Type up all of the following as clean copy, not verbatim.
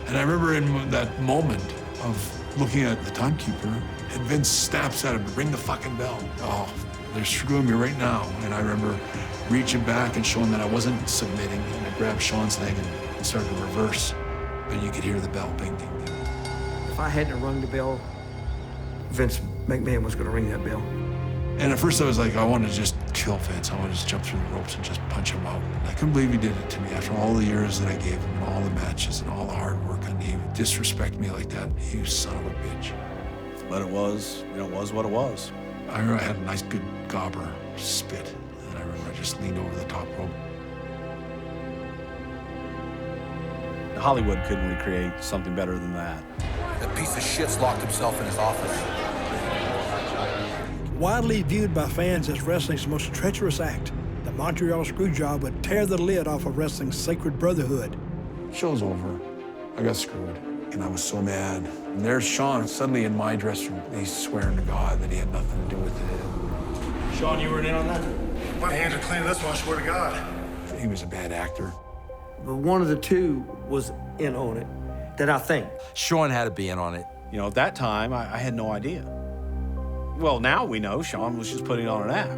And I remember in that moment of looking at the timekeeper, and Vince snaps at him, ring the fucking bell. Oh, they're screwing me right now. And I remember reaching back and showing that I wasn't submitting, and I grabbed Sean's leg and started to reverse. But you could hear the bell bing, ding, ding. If I hadn't rung the bell, Vince McMahon was gonna ring that bell. And at first I was like, I want to just kill Vince. I want to just jump through the ropes and just punch him out. And I couldn't believe he did it to me after all the years that I gave him and all the matches and all the hard work. And he would disrespect me like that. You son of a bitch. But it was, it was what it was. I remember I had a nice good gobber spit. And I remember I just leaned over the top rope. Hollywood couldn't recreate something better than that. That piece of shit's locked himself in his office. Widely viewed by fans as wrestling's most treacherous act, the Montreal Screwjob would tear the lid off of wrestling's sacred brotherhood. Show's over. I got screwed. And I was so mad. And there's Sean suddenly in my dressing room. He's swearing to God that he had nothing to do with it. Sean, you were in on that? My hands are clean, that's why I swear to God. He was a bad actor. But one of the two was in on it, that I think. Sean had to be in on it. You know, at that time, I had no idea. Well, now we know Sean was just putting on an act.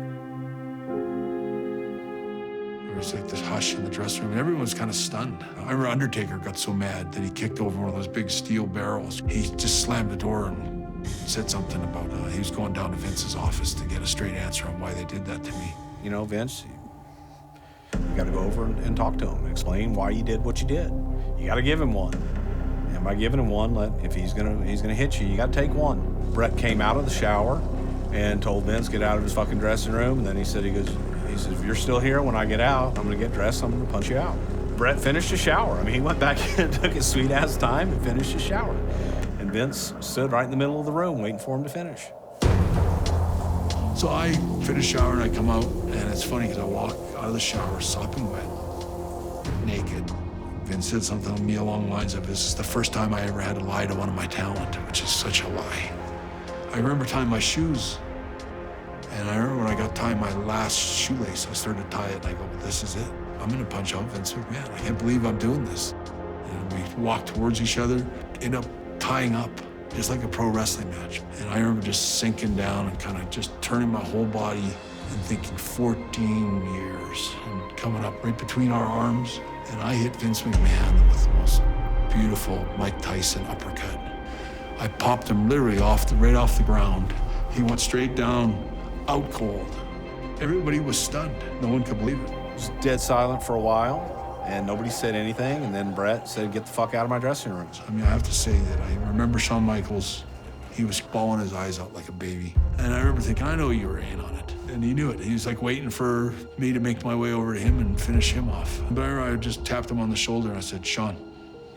There was like this hush in the dressing room, and everyone was kind of stunned. I remember Undertaker got so mad that he kicked over one of those big steel barrels. He just slammed the door and said something about he was going down to Vince's office to get a straight answer on why they did that to me. You know, Vince, you got to go over and talk to him, explain why you did what you did. You got to give him one. And by giving him one, if he's gonna hit you, you got to take one. Bret came out of the shower and told Vince get out of his fucking dressing room. And then he said, if you're still here when I get out, I'm gonna get dressed, I'm gonna punch you out. Bret finished his shower. I mean, he went back in and took his sweet ass time and finished his shower. And Vince stood right in the middle of the room waiting for him to finish. So I finished showering, I come out, and it's funny because I walk out of the shower sopping wet, naked. Vince said something to me along the lines of, this is the first time I ever had to lie to one of my talent, which is such a lie. I remember tying my shoes, and I remember when I got tying my last shoelace, I started to tie it, and I go, well, this is it. I'm gonna punch out Vince McMahon. I can't believe I'm doing this. And we walked towards each other, end up tying up, just like a pro wrestling match. And I remember just sinking down and kind of just turning my whole body and thinking 14 years and coming up right between our arms. And I hit Vince McMahon with the most beautiful Mike Tyson uppercut. I popped him literally right off the ground. He went straight down, out cold. Everybody was stunned. No one could believe it. It was dead silent for a while, and nobody said anything. And then Bret said, get the fuck out of my dressing room. I mean, I have to say that I remember Shawn Michaels. He was bawling his eyes out like a baby. And I remember thinking, I know you were in on it. And he knew it. He was like waiting for me to make my way over to him and finish him off. But I just tapped him on the shoulder and I said, Sean,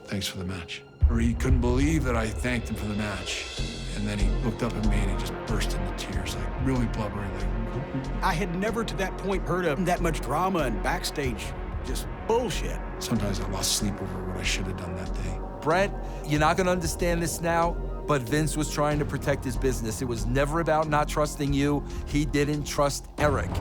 thanks for the match. Or he couldn't believe that I thanked him for the match. And then he looked up at me and he just burst into tears, like really blubbering. Like, I had never to that point heard of that much drama and backstage, just bullshit. Sometimes I lost sleep over what I should have done that day. Bret, you're not gonna understand this now, but Vince was trying to protect his business. It was never about not trusting you. He didn't trust Eric.